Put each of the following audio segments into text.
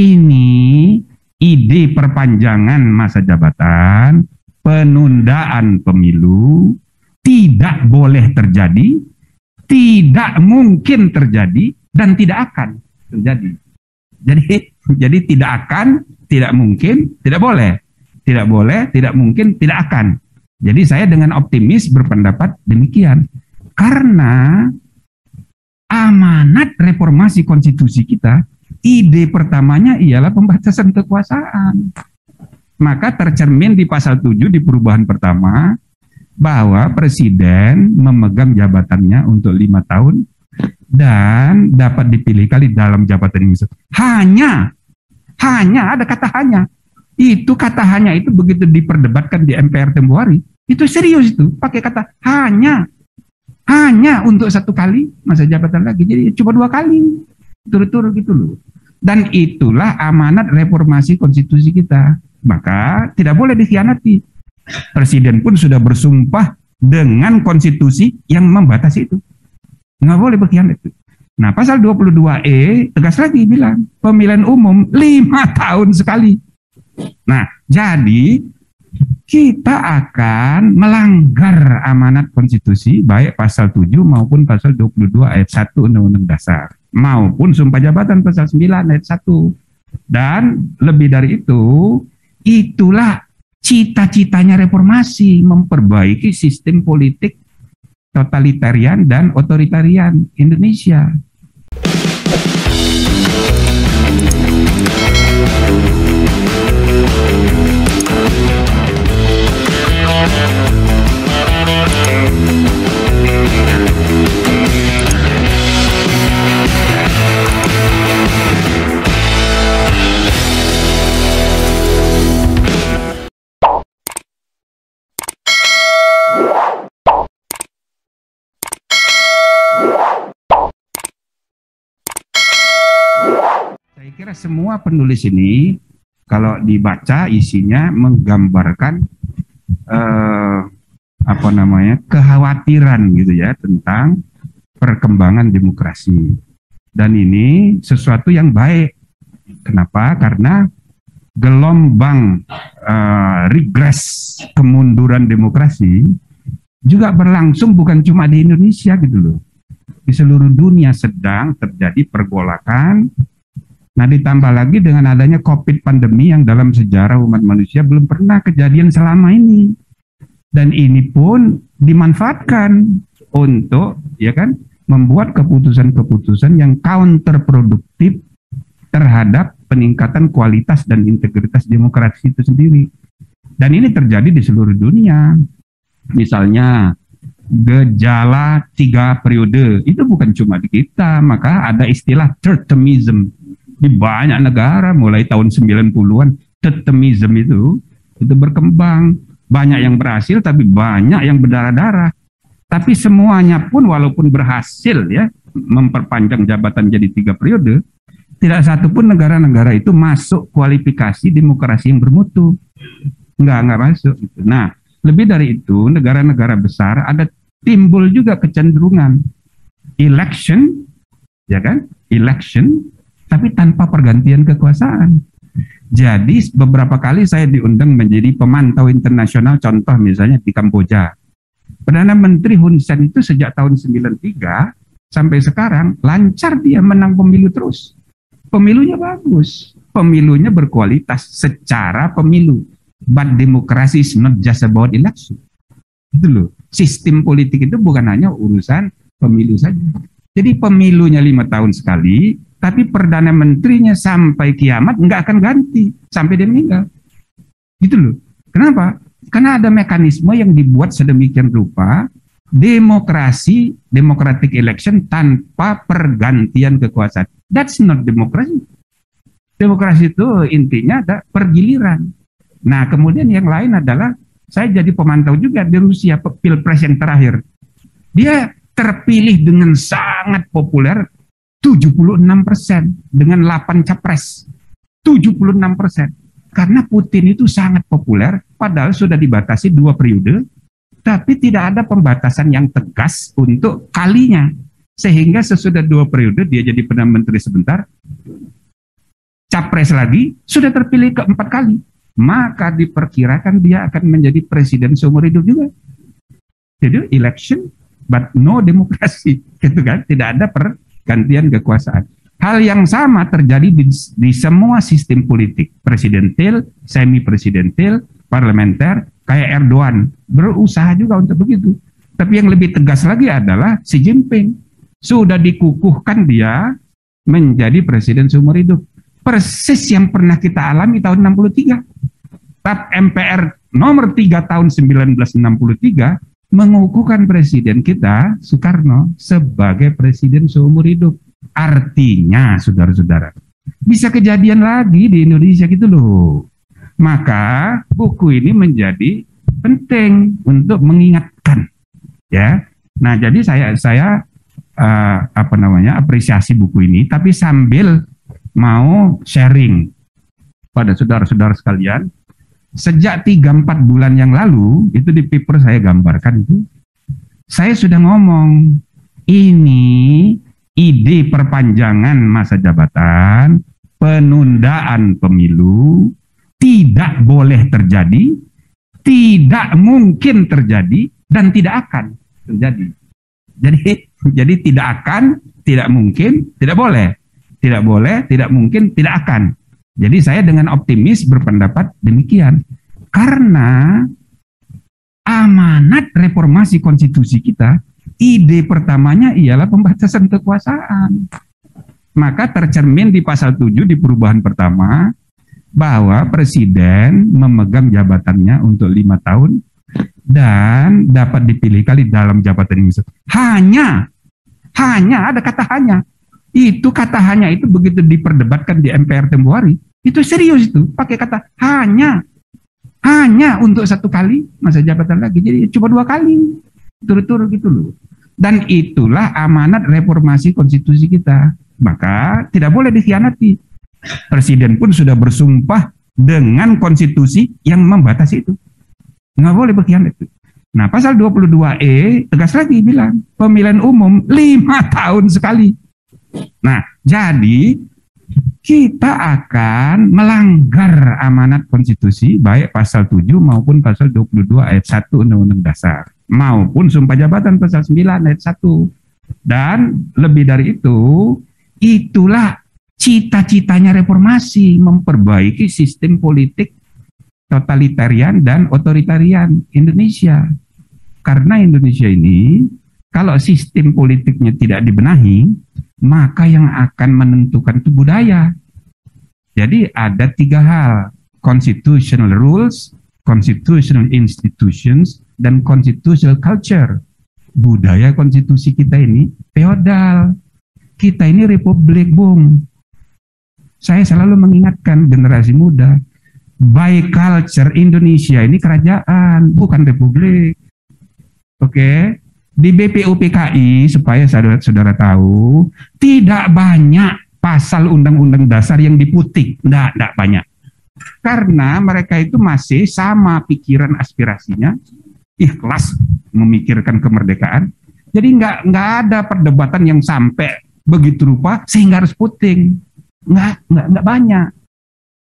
ini ide perpanjangan masa jabatan, penundaan pemilu tidak boleh terjadi, tidak mungkin terjadi, dan tidak akan terjadi. Jadi tidak akan, tidak mungkin, tidak boleh, tidak mungkin, tidak akan. Jadi saya dengan optimis berpendapat demikian. Karena amanat reformasi konstitusi kita, ide pertamanya ialah pembatasan kekuasaan. Maka tercermin di pasal 7 di perubahan pertama, bahwa presiden memegang jabatannya untuk 5 tahun, dan dapat dipilih kali dalam jabatan ini. Hanya, ada kata hanya. Itu kata hanya itu begitu diperdebatkan di MPR tempo hari, itu serius itu, pakai kata hanya untuk 1 kali masa jabatan lagi, jadi cuma 2 kali turut-turut gitu loh. Dan itulah amanat reformasi konstitusi kita, maka tidak boleh dikhianati. Presiden pun sudah bersumpah dengan konstitusi yang membatasi itu, nggak boleh berkhianat itu. Nah, pasal 22E tegas lagi bilang pemilihan umum 5 tahun sekali. Nah, jadi kita akan melanggar amanat konstitusi baik pasal 7 maupun pasal 22 ayat 1 Undang-Undang Dasar maupun Sumpah Jabatan pasal 9 ayat 1. Dan lebih dari itu, itulah cita-citanya reformasi, memperbaiki sistem politik totalitarian dan otoritarian Indonesia. Saya kira semua penulis ini kalau dibaca isinya menggambarkan kekhawatiran gitu ya tentang perkembangan demokrasi. Dan ini sesuatu yang baik. Kenapa? Karena gelombang regres kemunduran demokrasi juga berlangsung bukan cuma di Indonesia gitu loh. Di seluruh dunia sedang terjadi pergolakan. Nah, ditambah lagi dengan adanya COVID pandemi yang dalam sejarah umat manusia belum pernah kejadian selama ini. Dan ini pun dimanfaatkan untuk membuat keputusan-keputusan yang counterproduktif terhadap peningkatan kualitas dan integritas demokrasi itu sendiri. Dan ini terjadi di seluruh dunia. Misalnya gejala 3 periode itu bukan cuma di kita, maka ada istilah third termism. Di banyak negara mulai tahun 90-an termism itu berkembang. Banyak yang berhasil tapi banyak yang berdarah-darah. Tapi semuanya pun walaupun berhasil ya memperpanjang jabatan jadi 3 periode, tidak satu pun negara-negara itu masuk kualifikasi demokrasi yang bermutu. Enggak masuk. Nah, lebih dari itu negara-negara besar ada timbul juga kecenderungan election, ya kan? Election tapi tanpa pergantian kekuasaan. Jadi beberapa kali saya diundang menjadi pemantau internasional, contoh misalnya di Kamboja. Perdana Menteri Hun Sen itu sejak tahun 93 sampai sekarang lancar dia menang pemilu terus. Pemilunya bagus, pemilunya berkualitas secara pemilu. But democracy is not just about election. Itu loh, sistem politik itu bukan hanya urusan pemilu saja. Jadi pemilunya 5 tahun sekali, tapi Perdana Menterinya sampai kiamat nggak akan ganti, sampai dia meninggal. Gitu loh. Kenapa? Karena ada mekanisme yang dibuat sedemikian rupa, demokrasi, democratic election tanpa pergantian kekuasaan. That's not democracy. Demokrasi itu intinya ada pergiliran. Nah, kemudian yang lain adalah, saya jadi pemantau juga di Rusia, pilpres yang terakhir. Dia terpilih dengan sangat populer, 76% dengan 8 capres. 76%. Karena Putin itu sangat populer, padahal sudah dibatasi 2 periode, tapi tidak ada pembatasan yang tegas untuk kalinya. Sehingga sesudah 2 periode dia jadi Perdana Menteri sebentar, capres lagi, sudah terpilih keempat kali. Maka diperkirakan dia akan menjadi presiden seumur hidup juga. Jadi election, but no demokrasi. Gitu kan? Tidak ada pergantian kekuasaan. Hal yang sama terjadi di semua sistem politik. Presidentil, semi-presidentil, parlementer, kayak Erdogan. Berusaha juga untuk begitu. Tapi yang lebih tegas lagi adalah Xi Jinping. Sudah dikukuhkan dia menjadi presiden seumur hidup. Persis yang pernah kita alami tahun 63. TAP MPR nomor 3 tahun 1963 mengukuhkan presiden kita, Soekarno, sebagai presiden seumur hidup. Artinya, saudara-saudara, bisa kejadian lagi di Indonesia gitu loh. Maka buku ini menjadi penting untuk mengingatkan, ya. Nah, jadi saya apresiasi buku ini, tapi sambil mau sharing pada saudara-saudara sekalian. Sejak 3-4 bulan yang lalu, itu di paper saya gambarkan itu, saya sudah ngomong, ini ide perpanjangan masa jabatan, penundaan pemilu, tidak boleh terjadi, tidak mungkin terjadi, dan tidak akan terjadi. Jadi tidak akan, tidak mungkin, tidak boleh. Tidak boleh, tidak mungkin, tidak akan. Jadi saya dengan optimis berpendapat demikian. Karena amanat reformasi konstitusi kita, ide pertamanya ialah pembatasan kekuasaan. Maka tercermin di pasal 7 di perubahan pertama, bahwa presiden memegang jabatannya untuk 5 tahun, dan dapat dipilih kali dalam jabatan ini. Hanya ada kata hanya. Itu kata hanya itu begitu diperdebatkan di MPR tempo hari, itu serius itu, pakai kata hanya untuk 1 kali masa jabatan lagi, jadi cuma 2 kali turut-turut gitu loh. Dan itulah amanat reformasi konstitusi kita, maka tidak boleh dikhianati. Presiden pun sudah bersumpah dengan konstitusi yang membatasi itu, nggak boleh berkhianat itu. Nah, pasal 22E tegas lagi bilang pemilihan umum 5 tahun sekali. Nah, jadi kita akan melanggar amanat konstitusi baik pasal 7 maupun pasal 22 ayat 1 Undang-Undang Dasar maupun Sumpah Jabatan pasal 9 ayat 1. Dan lebih dari itu, itulah cita-citanya reformasi, memperbaiki sistem politik totalitarian dan otoritarian Indonesia. Karena Indonesia ini kalau sistem politiknya tidak dibenahi, maka yang akan menentukan itu budaya. Jadi ada 3 hal, constitutional rules, constitutional institutions, dan constitutional culture. Budaya konstitusi kita ini feodal, kita ini republik, Bung. Saya selalu mengingatkan generasi muda, by culture Indonesia ini kerajaan, bukan republik. Oke? Di BPUPKI, supaya saudara tahu, tidak banyak pasal undang-undang dasar yang diputik. Tidak banyak. Karena mereka itu masih sama pikiran aspirasinya, ikhlas memikirkan kemerdekaan. Jadi nggak ada perdebatan yang sampai begitu rupa sehingga harus puting. Nggak banyak.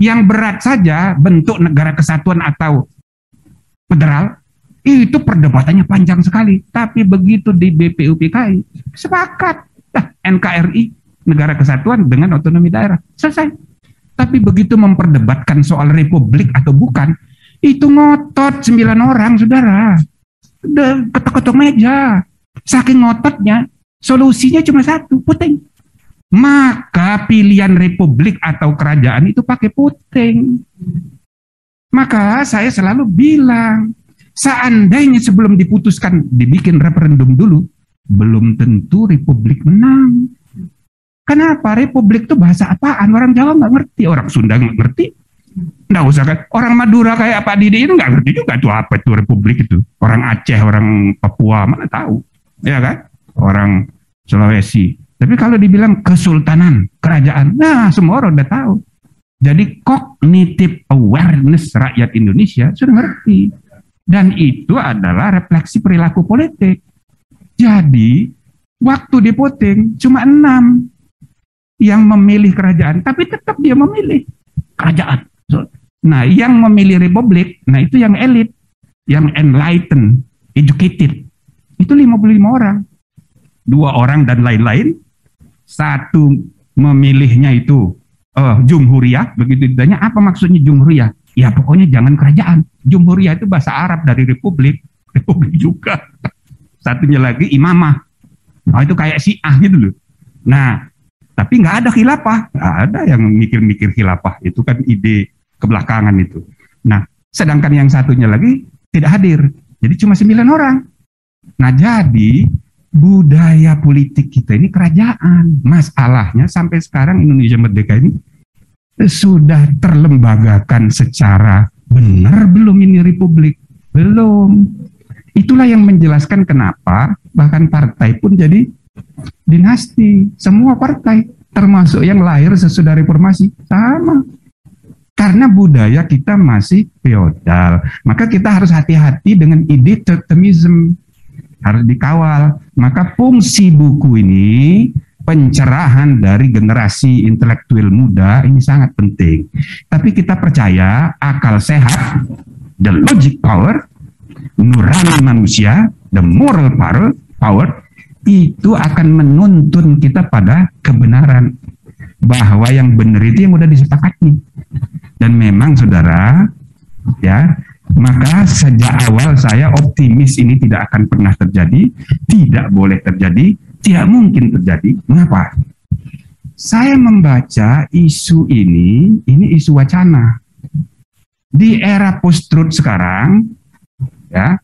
Yang berat saja bentuk negara kesatuan atau federal, itu perdebatannya panjang sekali. Tapi begitu di BPUPKI, sepakat. NKRI, negara kesatuan dengan otonomi daerah. Selesai. Tapi begitu memperdebatkan soal republik atau bukan, itu ngotot 9 orang, saudara. Udah ketok-ketok meja. Saking ngototnya, solusinya cuma 1, puting. Maka pilihan republik atau kerajaan itu pakai puting. Maka saya selalu bilang, seandainya sebelum diputuskan dibikin referendum dulu, belum tentu republik menang. Kenapa? Republik itu bahasa apaan? Orang Jawa nggak ngerti, orang Sunda nggak ngerti. Nggak usah kan? Orang Madura kayak Pak Didi itu nggak ngerti juga tuh apa itu republik itu. Orang Aceh, orang Papua mana tahu, ya kan? Orang Sulawesi. Tapi kalau dibilang kesultanan, kerajaan, nah semua orang udah tahu. Jadi cognitive awareness rakyat Indonesia sudah ngerti. Dan itu adalah refleksi perilaku politik. Jadi waktu di voting cuma 6. yang memilih kerajaan, tapi tetap dia memilih kerajaan. Nah, yang memilih republik, nah itu yang elit, yang enlightened, educated. Itu 55 orang. 2 orang dan lain-lain. Satu memilihnya itu jumhuriyah, begitu ditanya apa maksudnya jumhuriyah? Ya pokoknya jangan kerajaan. Jumhuriyah itu bahasa Arab dari republik, republik juga. Satunya lagi imamah. Oh, itu kayak Syiah gitu loh. Nah, tapi nggak ada khilafah, nggak ada yang mikir-mikir khilafah. Itu kan ide kebelakangan itu. Nah, sedangkan yang satunya lagi tidak hadir. Jadi cuma 9 orang. Nah, jadi budaya politik kita ini kerajaan. Masalahnya sampai sekarang Indonesia Merdeka ini sudah terlembagakan secara benar belum ini republik? Belum. Itulah yang menjelaskan kenapa bahkan partai pun jadi dinasti. Semua partai, termasuk yang lahir sesudah reformasi, sama. Karena budaya kita masih feodal. Maka kita harus hati-hati dengan ide totemism. Harus dikawal. Maka fungsi buku ini, pencerahan dari generasi intelektual muda ini sangat penting. Tapi kita percaya akal sehat, the logic power, nurani manusia, the moral power, itu akan menuntun kita pada kebenaran. Bahwa yang benar itu yang udah disepakati. Dan memang saudara, ya, maka sejak awal saya optimis ini tidak akan pernah terjadi, tidak boleh terjadi, tidak mungkin terjadi. Mengapa? Saya membaca isu ini isu wacana. Di era post-truth sekarang, ya,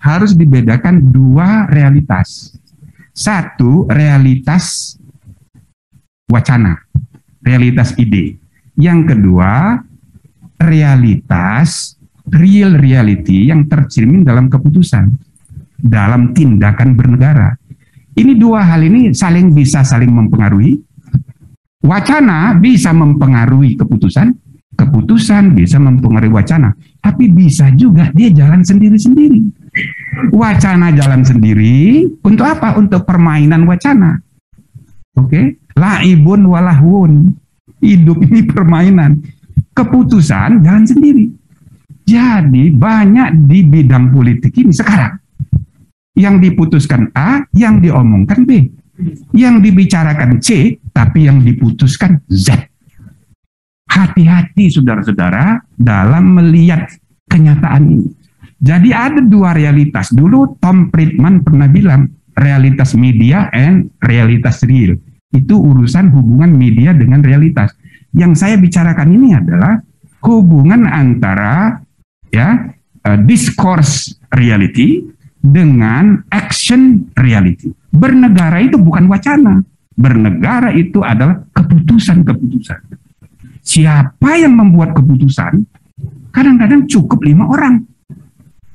harus dibedakan 2 realitas. Satu, realitas wacana, realitas ide. Yang kedua, realitas real reality yang tercermin dalam keputusan, dalam tindakan bernegara. Ini 2 hal ini bisa saling mempengaruhi. Wacana bisa mempengaruhi keputusan, keputusan bisa mempengaruhi wacana, tapi bisa juga dia jalan sendiri-sendiri. Wacana jalan sendiri untuk apa? Untuk permainan wacana. Oke? Laibun walahwun. Hidup ini permainan. Keputusan jalan sendiri. Jadi banyak di bidang politik ini sekarang. Yang diputuskan A, yang diomongkan B. Yang dibicarakan C, tapi yang diputuskan Z. Hati-hati saudara-saudara dalam melihat kenyataan ini. Jadi ada 2 realitas. Dulu Tom Friedman pernah bilang, realitas media and realitas real. Itu urusan hubungan media dengan realitas. Yang saya bicarakan ini adalah hubungan antara discourse reality dengan action reality. Bernegara itu bukan wacana. Bernegara itu adalah keputusan-keputusan. Siapa yang membuat keputusan? Kadang-kadang cukup 5 orang.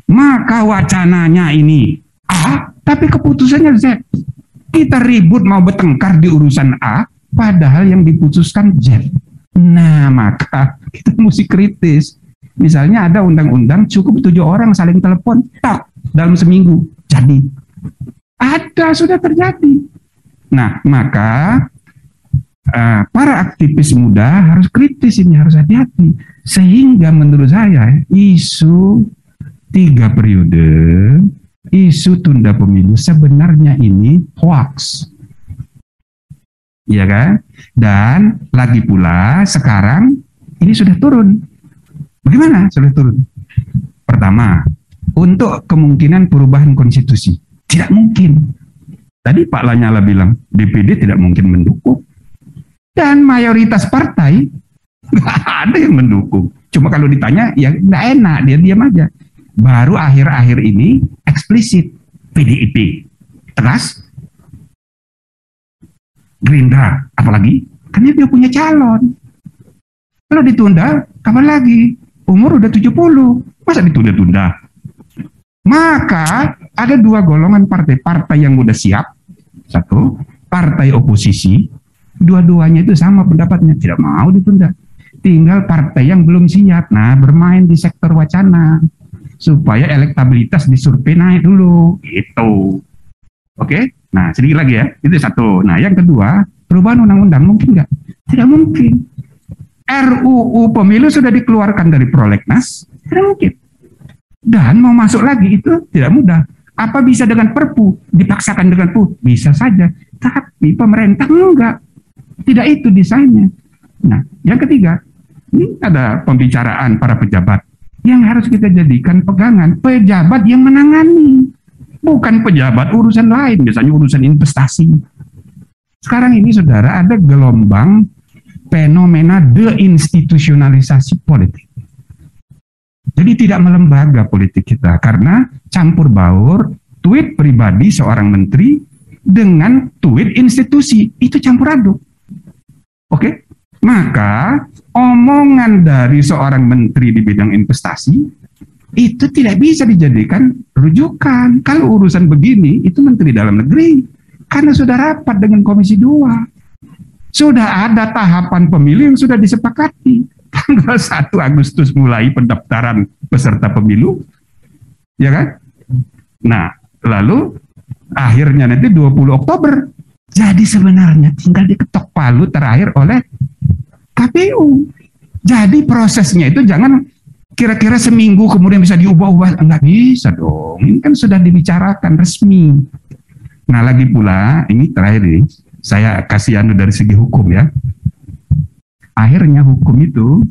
Maka wacananya ini A, tapi keputusannya Z. Kita ribut mau bertengkar di urusan A, padahal yang diputuskan Z. Nah, maka kita mesti kritis. Misalnya ada undang-undang cukup 7 orang saling telepon, tak, dalam seminggu, jadi. Ada, sudah terjadi. Nah, maka para aktivis muda harus kritis ini, harus hati-hati. Sehingga menurut saya, isu 3 periode, isu tunda pemilu sebenarnya ini hoax. Iya kan? Dan lagi pula sekarang ini sudah turun. Bagaimana sudah turun? Pertama, untuk kemungkinan perubahan konstitusi. Tidak mungkin. Tadi Pak Lanyala bilang, DPD tidak mungkin mendukung. Dan mayoritas partai, nggak ada yang mendukung. Cuma kalau ditanya, ya nggak enak, dia diam aja. Baru akhir-akhir ini eksplisit PDIP. Tegas, Gerindra, apalagi? Karena dia punya calon. Kalau ditunda, kapan lagi? Umur udah 70, masa ditunda-tunda? Maka ada 2 golongan partai. Partai yang udah siap, 1, partai oposisi, dua-duanya itu sama pendapatnya, tidak mau ditunda. Tinggal partai yang belum siap, nah bermain di sektor wacana, supaya elektabilitas di survei naik dulu, gitu. Oke? Nah, sedikit lagi ya, itu satu. Nah, yang kedua, perubahan undang-undang mungkin nggak? Tidak mungkin. RUU pemilu sudah dikeluarkan dari prolegnas, tidak mungkin. Dan mau masuk lagi itu tidak mudah. Apa bisa dengan perpu? Dipaksakan dengan perpu? Bisa saja. Tapi pemerintah enggak. Tidak itu desainnya. Nah, yang ketiga, ini ada pembicaraan para pejabat yang harus kita jadikan pegangan. Pejabat yang menangani. Bukan pejabat urusan lain, misalnya urusan investasi. Sekarang ini saudara ada gelombang fenomena deinstitusionalisasi politik. Jadi tidak melembaga politik kita karena campur baur tweet pribadi seorang menteri dengan tweet institusi. Itu campur aduk. Oke? Maka omongan dari seorang menteri di bidang investasi itu tidak bisa dijadikan rujukan. Kalau urusan begini, itu Menteri Dalam Negeri. Karena sudah rapat dengan Komisi 2. Sudah ada tahapan pemilu yang sudah disepakati. Tanggal 1 Agustus mulai pendaftaran peserta pemilu. Ya kan? Nah, lalu akhirnya nanti 20 Oktober. Jadi sebenarnya tinggal diketok palu terakhir oleh KPU. Jadi prosesnya itu jangan kira-kira seminggu kemudian bisa diubah-ubah. Enggak bisa dong, ini kan sudah dibicarakan resmi. Nah lagi pula, ini terakhir nih, saya kasih dari segi hukum ya. Akhirnya hukum itu,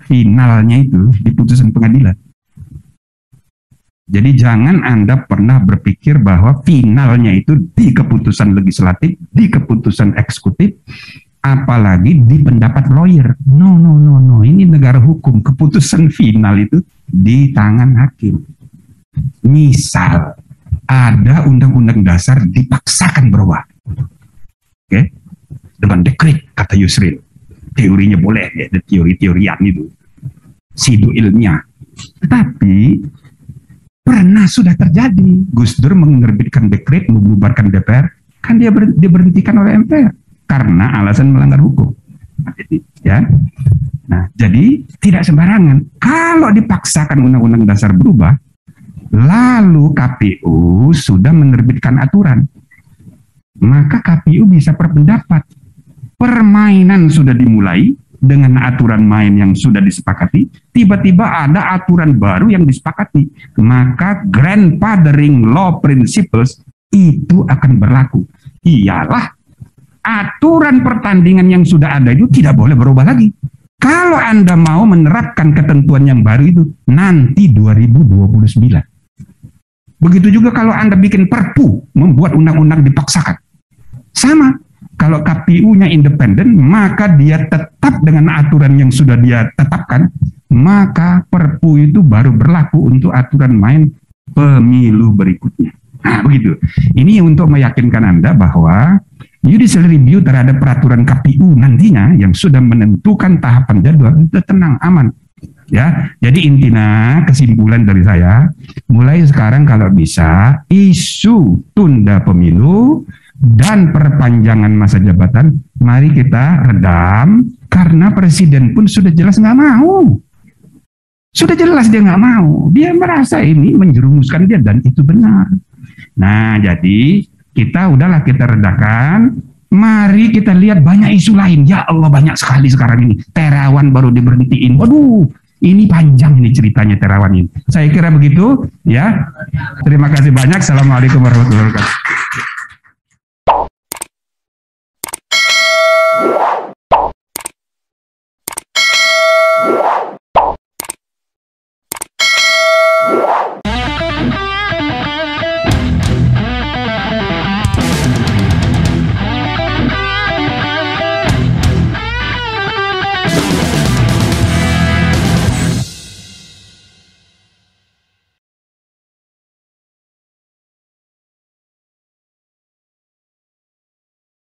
finalnya itu di putusan pengadilan. Jadi jangan Anda pernah berpikir bahwa finalnya itu di keputusan legislatif, di keputusan eksekutif, apalagi di pendapat lawyer. No. Ini negara hukum. Keputusan final itu di tangan hakim. Misal ada undang-undang dasar dipaksakan berubah. Oke? Dengan dekret, kata Yusril. Teorinya boleh, ya, teori-teorian itu. Sidu ilmiah. Tetapi pernah sudah terjadi. Gus Dur menerbitkan dekret membubarkan DPR, kan dia diberhentikan oleh MPR. Karena alasan melanggar hukum. Ya. Nah, jadi tidak sembarangan. Kalau dipaksakan undang-undang dasar berubah, lalu KPU sudah menerbitkan aturan, maka KPU bisa berpendapat. Permainan sudah dimulai dengan aturan main yang sudah disepakati, tiba-tiba ada aturan baru yang disepakati, maka grandfathering law principles itu akan berlaku. Iyalah, aturan pertandingan yang sudah ada itu tidak boleh berubah lagi. Kalau Anda mau menerapkan ketentuan yang baru itu nanti 2029. Begitu juga kalau Anda bikin perpu, membuat undang-undang dipaksakan. Sama, kalau KPU-nya independen, maka dia tetap dengan aturan yang sudah dia tetapkan, maka perpu itu baru berlaku untuk aturan main pemilu berikutnya. Nah, begitu. Ini untuk meyakinkan Anda bahwa judicial review terhadap peraturan KPU nantinya yang sudah menentukan tahapan jadwal itu tenang, aman. Ya, jadi intinya kesimpulan dari saya, mulai sekarang kalau bisa isu tunda pemilu dan perpanjangan masa jabatan, mari kita redam karena presiden pun sudah jelas nggak mau. Sudah jelas dia nggak mau. Dia merasa ini menjerumuskan dia dan itu benar. Nah, jadi kita redakan. Mari kita lihat banyak isu lain. Ya Allah, banyak sekali sekarang ini. Terawan baru diberhentiin. Waduh, ini panjang ini ceritanya Terawan ini. Saya kira begitu ya. Terima kasih banyak. Assalamualaikum warahmatullahi wabarakatuh.